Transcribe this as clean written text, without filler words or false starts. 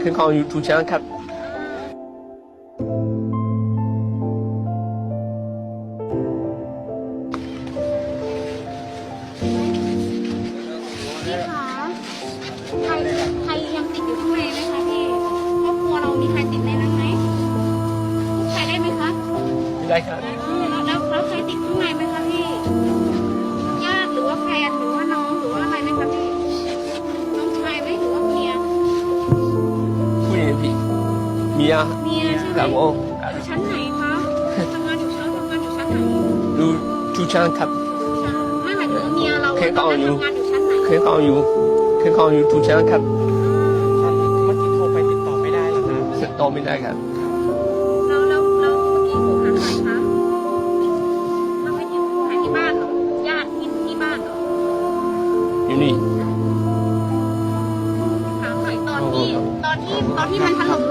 ขึ้นของอยู่ทุกชั้นครับพี่คะใครยังติดอยู่ข้างในไหมคะพี่ครอบครัวเรามีใครติดในนั้นไหมใครได้ไหมคะ ไม่ได้ครับ แล้วใครติดข้างในไหมคะพี่ญาติหรือว่าแฟนหรือว่าน้องหรือว่าอะไรไหมคะพี่น้องชายไหมหรือว่าเมีย ผู้หญิงพี่เมีย เมียใช่ไหม ครับผม อยู่ชั้นไหนคะทำงานอยู่ชั้นไหน ดูทุกชั้นครับ ไม่หมายถึงว่าเมียเรา เคยเข้าอยู่ ทำงานอยู่ชั้นไหน ขึ้นของอยู่ทุกชั้นครับ เมื่อกี้โทรไปติดต่อไม่ได้หรอครับ ติดต่อไม่ได้ครับ แล้วเมื่อกี้โทรหาใครคะเราไม่ได้โทรหาที่บ้านเหรอญาติที่บ้านเหรอ อยู่นี่ ถามหน่อยตอนที่มันถล่ม